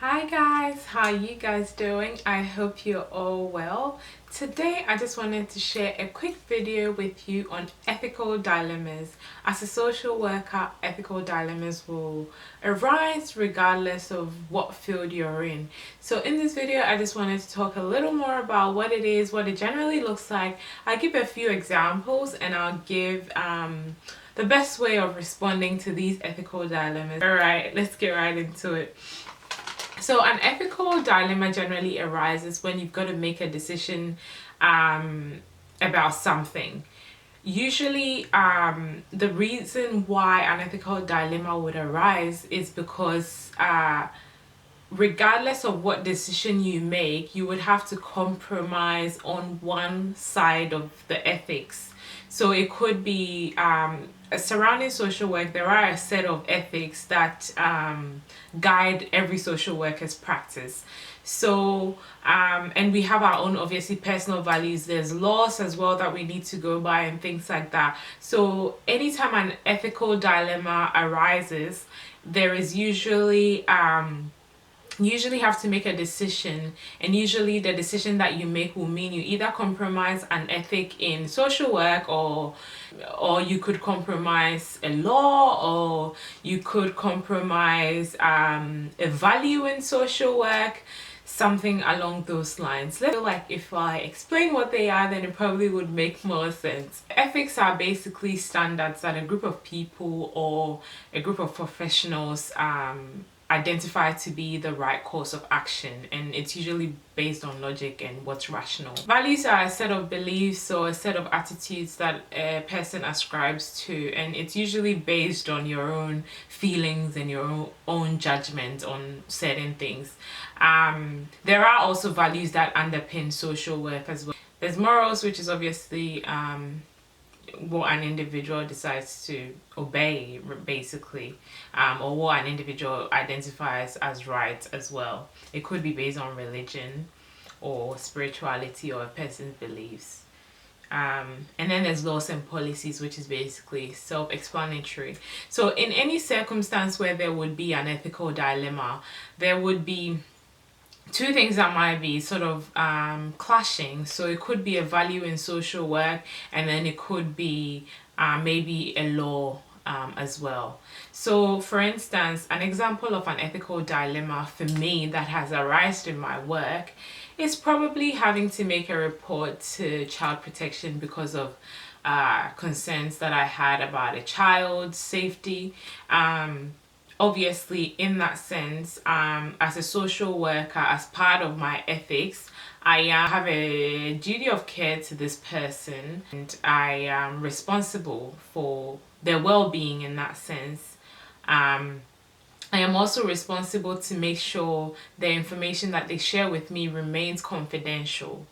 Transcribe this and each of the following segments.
Hi guys, how are you guys doing? I hope you're all well. Today I just wanted to share a quick video with you on ethical dilemmas. As a social worker, ethical dilemmas will arise regardless of what field you're in. So in this video I just wanted to talk a little more about what it is, what it generally looks like. I'll give a few examples and I'll give the best way of responding to these ethical dilemmas. Alright, let's get right into it. So an ethical dilemma generally arises when you've got to make a decision about something. Usually, the reason why an ethical dilemma would arise is because regardless of what decision you make, you would have to compromise on one side of the ethics. So it could be surrounding social work, there are a set of ethics that guide every social worker's practice. So, and we have our own obviously personal values. There's laws as well that we need to go by and things like that. So anytime an ethical dilemma arises, there is usually have to make a decision, and usually the decision that you make will mean you either compromise an ethic in social work, or you could compromise a law, or you could compromise a value in social work, something along those lines. I feel like if I explain what they are, then it probably would make more sense. Ethics are basically standards that a group of people or a group of professionals identify to be the right course of action, and it's usually based on logic and what's rational. Values are a set of beliefs or a set of attitudes that a person ascribes to, and it's usually based on your own feelings and your own judgment on certain things. There are also values that underpin social work as well. There's morals, which is obviously what an individual decides to obey, basically, or what an individual identifies as right as well. It could be based on religion or spirituality or a person's beliefs. And then there's laws and policies, which is basically self-explanatory. So in any circumstance where there would be an ethical dilemma, there would be two things that might be sort of clashing. So it could be a value in social work, and then it could be maybe a law as well. So for instance, an example of an ethical dilemma for me that has arisen in my work is probably having to make a report to child protection because of concerns that I had about a child's safety. Obviously, in that sense, as a social worker, as part of my ethics, I have a duty of care to this person, and I am responsible for their well-being in that sense. I am also responsible to make sure the information that they share with me remains confidential.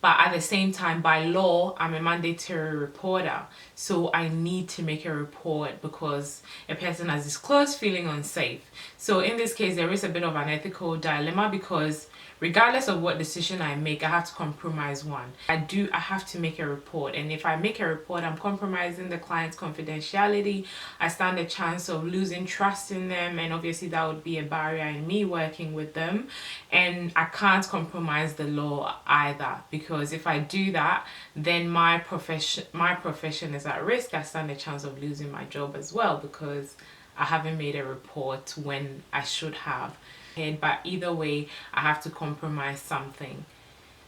But at the same time, by law, I'm a mandatory reporter. So I need to make a report because a person has disclosed feeling unsafe. So in this case, there is a bit of an ethical dilemma because regardless of what decision I make, I have to compromise one. I have to make a report. And if I make a report, I'm compromising the client's confidentiality. I stand a chance of losing trust in them. And obviously that would be a barrier in me working with them. And I can't compromise the law either, because if I do that, then my profession is at risk. I stand a chance of losing my job as well because I haven't made a report when I should have. But either way, I have to compromise something.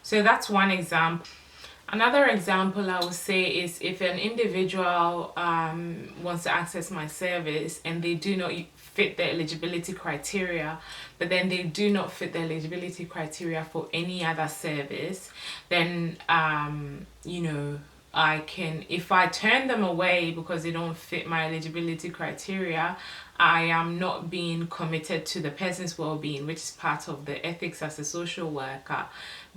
So that's one example. Another example I would say is if an individual wants to access my service and they do not fit the eligibility criteria, but then they do not fit the eligibility criteria for any other service, then I can, if I turn them away because they don't fit my eligibility criteria, I am not being committed to the person's well-being, which is part of the ethics as a social worker.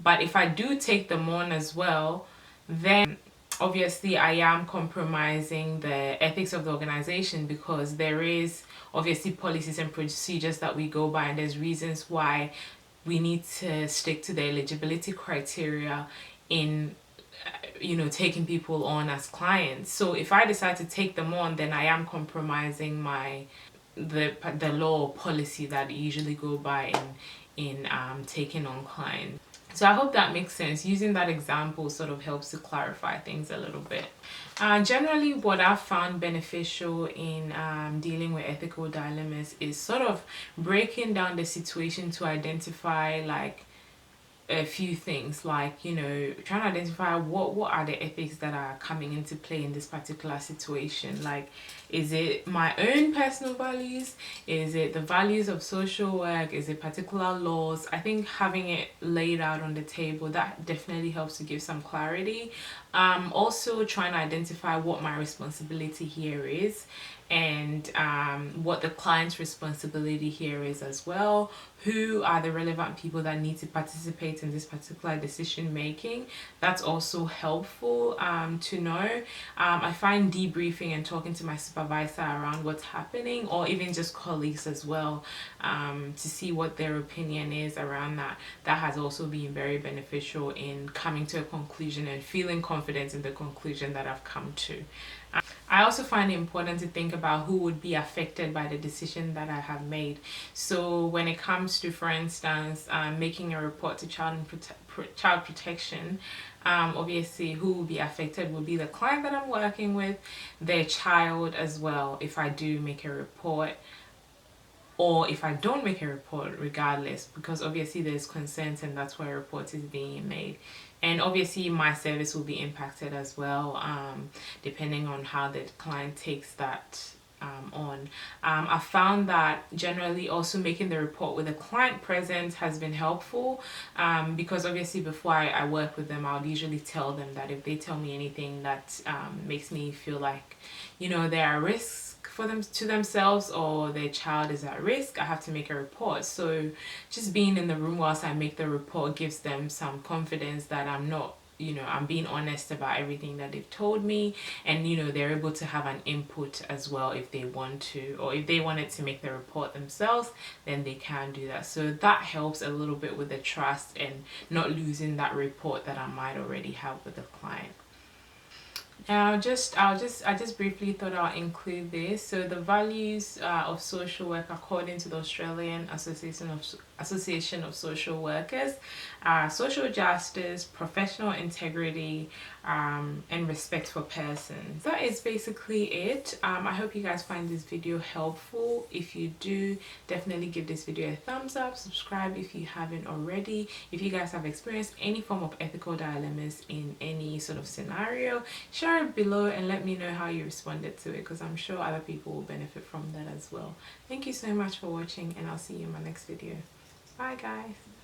But if I do take them on as well, then obviously I am compromising the ethics of the organization, because there is obviously policies and procedures that we go by, and there's reasons why we need to stick to the eligibility criteria in taking people on as clients. So if I decide to take them on, then I am compromising my the law or policy that you usually go by in taking on clients. So I hope that makes sense. Using that example sort of helps to clarify things a little bit. Generally, what I've found beneficial in dealing with ethical dilemmas is sort of breaking down the situation to identify like a few things, like, you know, trying to identify what are the ethics that are coming into play in this particular situation. Like, is it my own personal values? Is it the values of social work? Is it particular laws? I think having it laid out on the table, that definitely helps to give some clarity. Also trying to identify what my responsibility here is, and what the client's responsibility here is as well. Who are the relevant people that need to participate in this particular decision making? That's also helpful to know. I find debriefing and talking to my supervisor around what's happening, or even just colleagues as well, to see what their opinion is around that. That has also been very beneficial in coming to a conclusion and feeling confident in the conclusion that I've come to. I also find it important to think about who would be affected by the decision that I have made. So when it comes to, for instance, making a report to child protection, obviously who will be affected will be the client that I'm working with, their child as well, if I do make a report, or if I don't make a report, regardless, because obviously there's consent and that's why a report is being made. And obviously my service will be impacted as well, depending on how the client takes that on. I found that generally also making the report with the client present has been helpful, because obviously before I work with them, I'll usually tell them that if they tell me anything that makes me feel like, you know, there are risks for them to themselves or their child is at risk, I have to make a report. So just being in the room whilst I make the report gives them some confidence that I'm not, you know, I'm being honest about everything that they've told me, and, you know, they're able to have an input as well if they want to, or if they wanted to make the report themselves, then they can do that. So that helps a little bit with the trust and not losing that report that I might already have with the client. Now, I just briefly thought I'll include this. So the values of social work, according to the Australian Association of Social Workers, are social justice, professional integrity, and respect for persons. That is basically it. I hope you guys find this video helpful. If you do, definitely give this video a thumbs up, subscribe if you haven't already. If you guys have experienced any form of ethical dilemmas in any sort of scenario, share it below and let me know how you responded to it, because I'm sure other people will benefit from that as well. Thank you so much for watching, and I'll see you in my next video. Bye guys.